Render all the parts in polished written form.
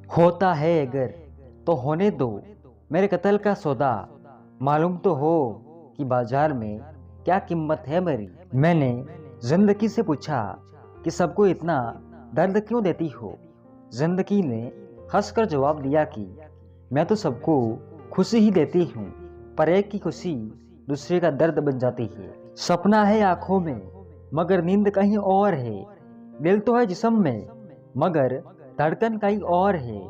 होता है अगर तो होने दो मेरे कत्ल का सौदा। मालूम तो हो कि बाजार में क्या कीमत है मेरी। मैंने जिंदगी से पूछा कि सबको इतना दर्द क्यों देती हो। जिंदगी ने हंसकर जवाब दिया कि मैं तो सबको खुशी ही देती हूँ, पर एक की खुशी दूसरे का दर्द बन जाती है। सपना है आंखों में मगर नींद कहीं और है। दिल तो है जिस्म में मगर धड़कन कहीं और है।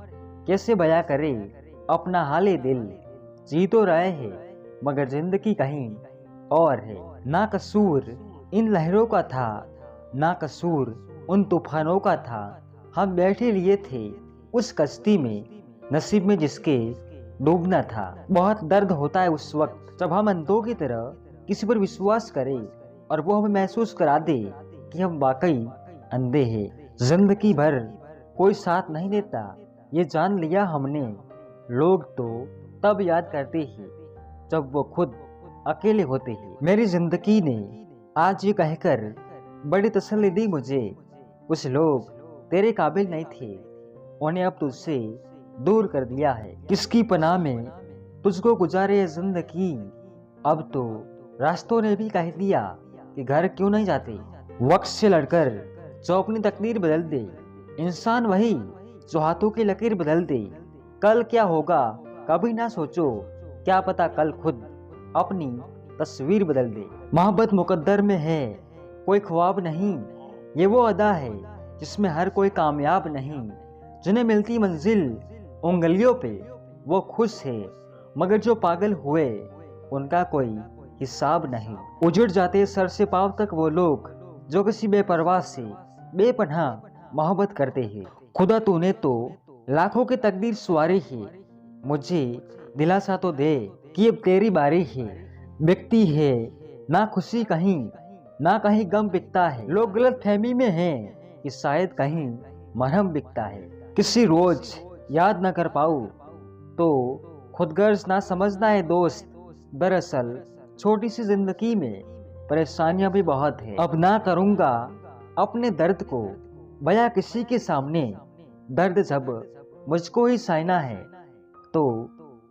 कैसे बयां करे अपना हाले दिल। जी तो रहे हैं मगर जिंदगी कहीं और है। ना कसूर इन लहरों का था, ना कसूर उन तूफानों का था। हम बैठे लिए थे उस कश्ती में, नसीब में जिसके डूबना था। बहुत दर्द होता है उस वक्त जब हम अंधों की तरह किसी पर विश्वास करें और वो हमें महसूस करा दे कि हम वाकई अंधे हैं। जिंदगी भर कोई साथ नहीं देता, ये जान लिया हमने। लोग तो तब याद करते हैं जब वो खुद अकेले होते हैं। मेरी जिंदगी ने आज ये कहकर बड़ी तसल्ली दी मुझे, कुछ लोग तेरे काबिल नहीं थे, उन्हें अब तुझसे दूर कर दिया है। किसकी पनाह में तुझको गुजारे ये जिंदगी। अब तो रास्तों ने भी कह दिया कि घर क्यों नहीं जाते। वक्त से लड़कर जो अपनी तकदीर बदल दे, इंसान वही जो हाथों की लकीर बदल दे। कल क्या होगा कभी ना सोचो, क्या पता कल खुद अपनी तस्वीर बदल दे। मोहब्बत मुकद्दर में है कोई ख्वाब नहीं, ये वो अदा है जिसमें हर कोई कामयाब नहीं। जिन्हें मिलती मंजिल उंगलियों पे वो खुश है, मगर जो पागल हुए उनका कोई हिसाब नहीं। उजड़ जाते सर से पांव तक वो लोग जो किसी बेपरवाह से बेपनाह मोहब्बत करते हैं। खुदा तूने तो लाखों की तकदीर सवारी है, मुझे दिलासा तो दे कि अब तेरी बारी है। बिकती है ना खुशी कहीं, ना कहीं गम बिकता है। लोग गलत फहमी में हैं कि शायद कहीं मरहम बिकता है। किसी रोज याद न कर पाऊँ तो खुदगर्ज ना समझना है दोस्त। दरअसल छोटी सी जिंदगी में परेशानियां भी बहुत है। अब ना करूंगा अपने दर्द को बयां किसी के सामने। दर्द जब मुझको ही सहना है तो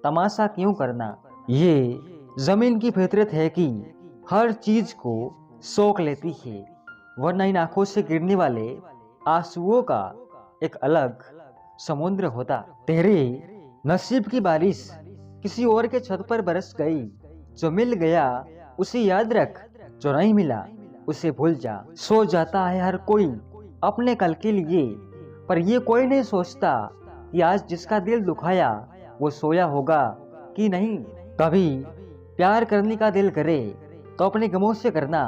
तमाशा क्यों करना। ये जमीन की फितरत है कि हर चीज को सोख लेती है, वरना इन आंखों से गिरने वाले आंसुओं का एक अलग समुद्र होता। तेरे नसीब की बारिश किसी और के छत पर बरस गई। जो मिल गया उसे याद रख, जो नहीं मिला उसे भूल जा। सो जाता है हर कोई अपने कल के लिए, पर ये कोई नहीं सोचता कि आज जिसका दिल दुखाया वो सोया होगा कि नहीं। कभी प्यार करने का दिल करे तो अपने गमों से करना।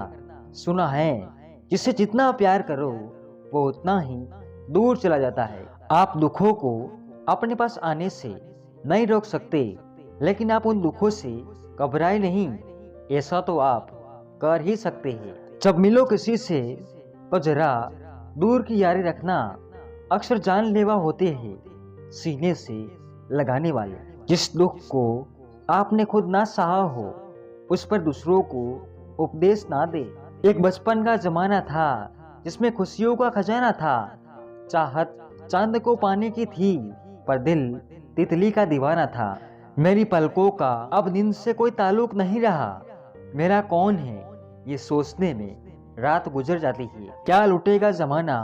सुना है जिसे जितना प्यार करो वो उतना ही दूर चला जाता है। आप दुखों को अपने पास आने से नहीं रोक सकते, लेकिन आप उन दुखों से घबराए नहीं, ऐसा तो आप कर ही सकते हैं। जब मिलो किसी से तो जरा दूर की यारी रखना। अक्सर जानलेवा होते हैं सीने से लगाने वाले। जिस दुख को आपने खुद ना सहा हो उस पर दूसरों को उपदेश ना दे। एक बचपन का जमाना था जिसमें खुशियों का खजाना था। चाहत चांद को पाने की थी, पर दिल तितली का दीवाना था। मेरी पलकों का अब नींद से कोई ताल्लुक नहीं रहा। मेरा कौन है ये सोचने में रात गुजर जाती है। क्या लुटेगा जमाना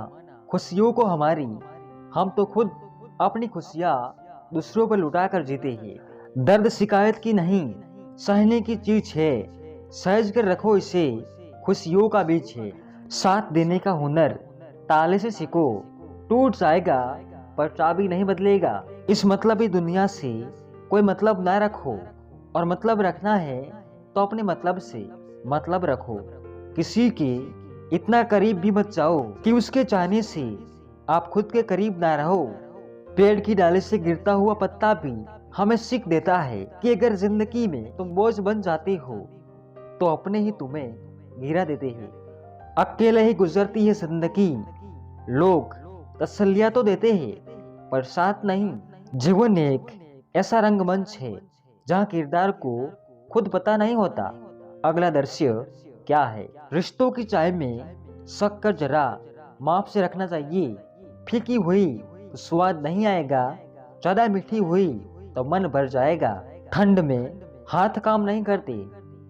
खुशियों को हमारी, हम तो खुद अपनी खुशियाँ दूसरों पर लुटा कर जीते हैं। दर्द शिकायत की नहीं, सहने की चीज है, सहज कर रखो इसे, खुशियों का बीज है। साथ देने का हुनर ताले से सीखो, टूट जाएगा पर चाबी नहीं बदलेगा। इस मतलबी दुनिया से कोई मतलब ना रखो, और मतलब रखना है तो अपने मतलब से मतलब रखो। किसी के इतना करीब भी मत जाओ कि उसके चाहने से आप खुद के करीब ना रहो। पेड़ की डाली से गिरता हुआ पत्ता भी हमें सीख देता है कि अगर जिंदगी में तुम बोझ बन जाते हो तो अपने ही तुम्हें गिरा देते हैं। अकेले ही गुजरती है जिंदगी, लोग तसल्लियां तो देते हैं पर साथ नहीं। जीवन एक ऐसा रंगमंच है जहाँ किरदार को खुद पता नहीं होता अगला दृश्य क्या है। रिश्तों की चाय में शक्कर जरा माप से रखना चाहिए। फीकी हुई तो स्वाद नहीं आएगा, ज्यादा मीठी हुई तो मन भर जाएगा। ठंड में हाथ काम नहीं करते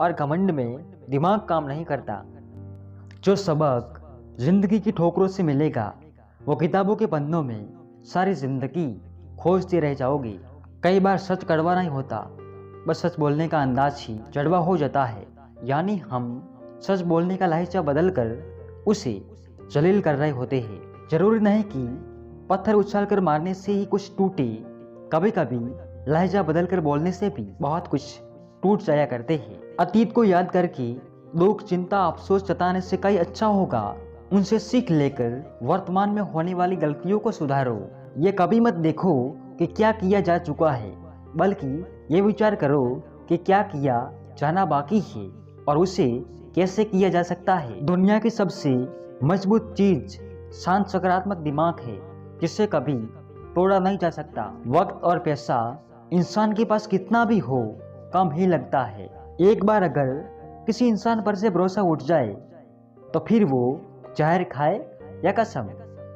और घमंड में दिमाग काम नहीं करता। जो सबक जिंदगी की ठोकरों से मिलेगा वो किताबों के पन्नों में सारी जिंदगी खोजते रह जाओगे। कई बार सच कड़वा नहीं होता, बस सच बोलने का अंदाज ही कड़वा हो जाता है। यानी हम सच बोलने का लहजा बदल कर उसे जलील कर रहे होते हैं। जरूरी नहीं कि पत्थर उछाल कर मारने से ही कुछ टूटे, कभी कभी लहजा बदल कर बोलने से भी बहुत कुछ टूट जाया करते हैं। अतीत को याद करके दुख, चिंता, अफसोस जताने से कहीं अच्छा होगा उनसे सीख लेकर वर्तमान में होने वाली गलतियों को सुधारो। ये कभी मत देखो कि क्या किया जा चुका है, बल्कि ये विचार करो कि क्या किया जाना बाकी है और उसे कैसे किया जा सकता है। दुनिया की सबसे मजबूत चीज शांत सकारात्मक दिमाग है, जिसे कभी तोड़ा नहीं जा सकता। वक्त और पैसा इंसान के पास कितना भी हो कम ही लगता है। एक बार अगर किसी इंसान पर से भरोसा उठ जाए तो फिर वो जहर खाए या कसम,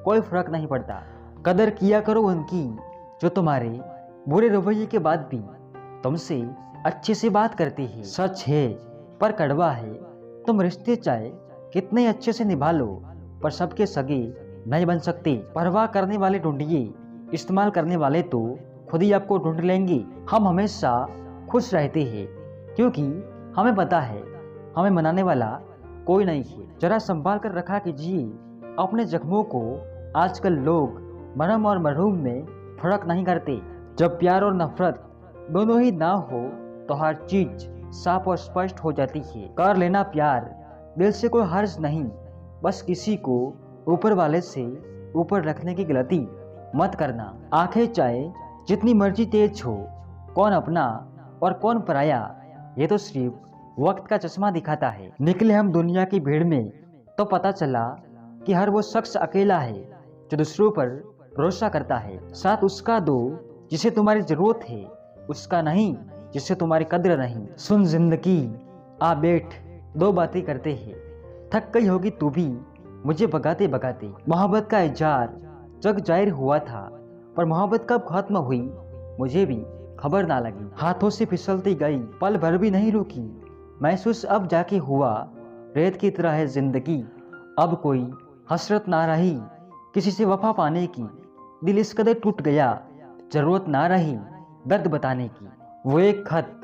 कोई फर्क नहीं पड़ता। कदर किया करो उनकी जो तुम्हारे बुरे रवैये के बाद भी तुमसे अच्छे से बात करते हैं। सच है पर कड़वा है, तुम रिश्ते चाहे कितने अच्छे से निभा लो पर सबके सगे नहीं बन सकते। परवाह करने वाले ढूंढिए, इस्तेमाल करने वाले तो खुद ही आपको ढूंढ लेंगे। हम हमेशा खुश रहते हैं क्योंकि हमें पता है हमें मनाने वाला कोई नहीं है। जरा संभाल कर रखा कीजिए अपने जख्मों को। आजकल लोग मरहम और मरहूम में फर्क नहीं करते। जब प्यार और नफरत दोनों ही ना हो तो हर चीज साफ और स्पष्ट हो जाती है। कर लेना प्यार, दिल से कोई हर्ज नहीं, बस किसी को ऊपर वाले से ऊपर रखने की गलती मत करना। आंखें चाहे जितनी मर्जी तेज हो, कौन अपना और कौन पराया ये तो सिर्फ वक्त का चश्मा दिखाता है। निकले हम दुनिया की भीड़ में तो पता चला कि हर वो शख्स अकेला है जो दूसरों पर भरोसा करता है। साथ उसका दो जिसे तुम्हारी जरूरत है, उसका नहीं जिसे तुम्हारी कद्र नहीं। सुन जिंदगी आ बैठ, दो बातें करते हैं। थक गई होगी तू भी मुझे भगाते भगाते। मोहब्बत का इजहार जग जाहिर हुआ था, पर मोहब्बत कब खत्म हुई मुझे भी खबर ना लगी। हाथों से फिसलती गई, पल भर भी नहीं रुकी। महसूस अब जाके हुआ रेत की तरह है जिंदगी। अब कोई हसरत ना रही किसी से वफा पाने की। दिल इस कदर टूट गया जरूरत ना रही दर्द बताने की। वो एक खत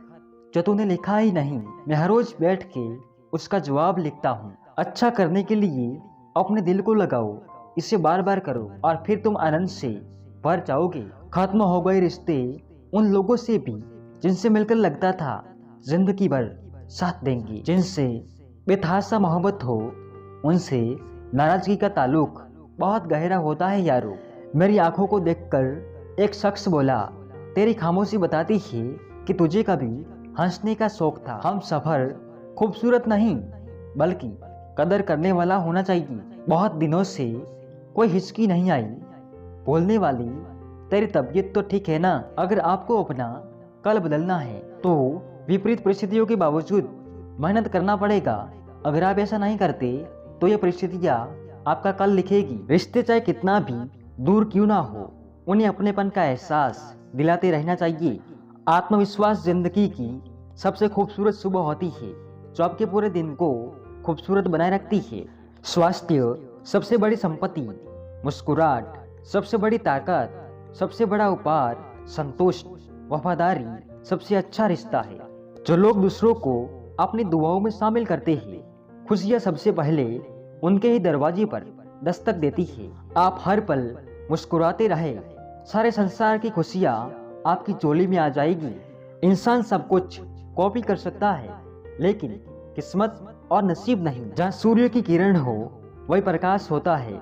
जो तूने लिखा ही नहीं, मैं हर रोज बैठ के उसका जवाब लिखता हूँ। अच्छा करने के लिए अपने दिल को लगाओ, इसे बार बार करो और फिर तुम आनंद से भर जाओगे। खत्म हो गए रिश्ते उन लोगों से भी जिनसे मिलकर लगता था जिंदगी भर साथ देंगे। जिनसे बेतहाशा मोहब्बत हो उनसे नाराजगी का ताल्लुक बहुत गहरा होता है यारो। मेरी आंखों को देखकर एक शख्स बोला, तेरी खामोशी बताती है कि तुझे कभी हंसने का शौक था। हम सफर खूबसूरत नहीं बल्कि कदर करने वाला होना चाहिए। बहुत दिनों से कोई हिचकी नहीं आई बोलने वाली, तेरी तबीयत तो ठीक है ना? अगर आपको अपना कल बदलना है तो विपरीत परिस्थितियों के बावजूद मेहनत करना पड़ेगा। अगर आप ऐसा नहीं करते तो ये परिस्थितियाँ आपका कल लिखेगी। रिश्ते चाहे कितना भी दूर क्यों ना हो, उन्हें अपनेपन का एहसास दिलाते रहना चाहिए। आत्मविश्वास जिंदगी की सबसे खूबसूरत सुबह होती है जो आपके पूरे दिन को खूबसूरत बनाए रखती है। स्वास्थ्य सबसे बड़ी संपत्ति, मुस्कुराहट सबसे बड़ी ताकत, सबसे बड़ा उपहार संतोष, वफादारी सबसे अच्छा रिश्ता है। जो लोग दूसरों को अपनी दुआओं में शामिल करते हैं, खुशियाँ सबसे पहले उनके ही दरवाजे पर दस्तक देती है। आप हर पल मुस्कुराते रहे, सारे संसार की खुशियाँ आपकी झोली में आ जाएगी। इंसान सब कुछ कॉपी कर सकता है लेकिन किस्मत और नसीब नहीं। जहाँ सूर्य की किरण हो वही प्रकाश होता है,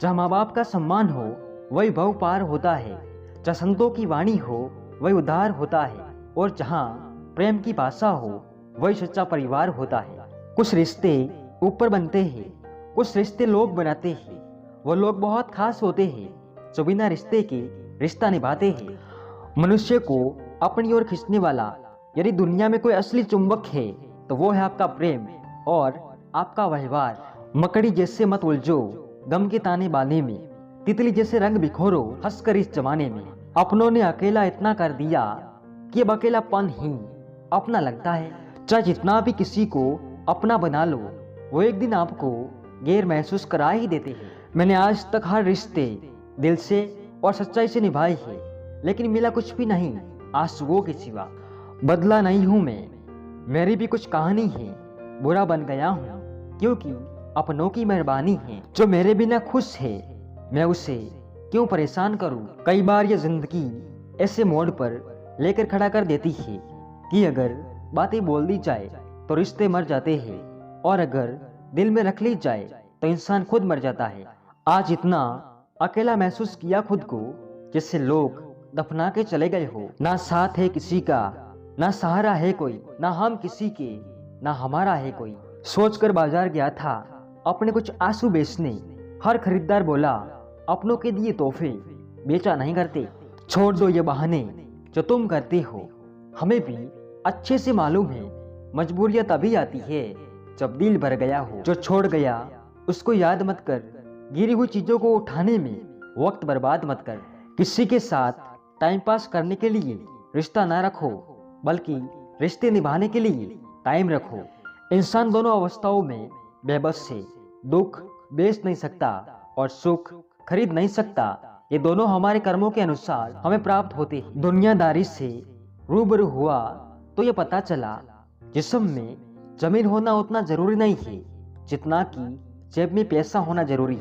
जहाँ माँ बाप का सम्मान हो वही भव पार होता है, जहाँ संतों की वाणी हो वही उद्धार होता है और जहाँ प्रेम की भाषा हो वही सच्चा परिवार होता है। कुछ रिश्ते ऊपर बनते हैं, कुछ रिश्ते लोग बनाते हैं। वो लोग बहुत खास होते हैं जो बिना रिश्ते के रिश्ता निभाते हैं। मनुष्य को अपनी ओर खींचने वाला यदि दुनिया में कोई असली चुंबक है तो वो है आपका प्रेम और आपका व्यवहार। मकड़ी जैसे मत उलझो गम के ताने बाने में, तितली जैसे रंग बिखोरो हंसकर इस जमाने में। अपनों ने अकेला इतना कर दिया कि अब अकेलापन ही अपना लगता है। चाहे जितना भी किसी को अपना बना लो, वो एक दिन आपको गैर महसूस करा ही देते हैं। मैंने आज तक हर रिश्ते दिल से और सच्चाई से निभाए हैं, लेकिन मिला कुछ भी नहीं आंसुओं के सिवा। बदला नहीं हूँ मैं, मेरी भी कुछ कहानी है। बुरा बन गया हूँ क्योंकि अपनों की मेहरबानी है। जो मेरे बिना खुश है, मैं उसे क्यों परेशान करूँ। कई बार ये जिंदगी ऐसे मोड़ पर लेकर खड़ा कर देती है कि अगर बातें बोल दी जाए तो रिश्ते मर जाते हैं, और अगर दिल में रख ली जाए तो इंसान खुद मर जाता है। आज इतना अकेला महसूस किया खुद को, जैसे लोग दफना के चले गए हो। ना साथ है किसी का, ना सहारा है कोई, ना हम किसी के, ना हमारा है कोई। सोचकर बाजार गया था अपने कुछ आंसू बेचने। हर खरीदार बोला अपनों के दिए तोहफे बेचा नहीं करते। छोड़ दो ये बहाने जो तुम करते हो, हमें भी अच्छे से मालूम है मजबूरियां तभी आती है जब दिल भर गया हो। जो छोड़ गया उसको याद मत कर, गिरी हुई चीजों को उठाने में वक्त बर्बाद मत कर। किसी के साथ टाइम पास करने के लिए रिश्ता ना रखो, बल्कि रिश्ते निभाने के लिए टाइम रखो। इंसान दोनों अवस्थाओं में बेबस है। दुख बेच नहीं सकता और सुख खरीद नहीं सकता। ये दोनों हमारे कर्मों के अनुसार हमें प्राप्त होते हैं। दुनियादारी से रूबरू हुआ तो ये पता चला जिस्म में जमीन होना उतना जरूरी नहीं है जितना कि जेब में पैसा होना जरूरी है।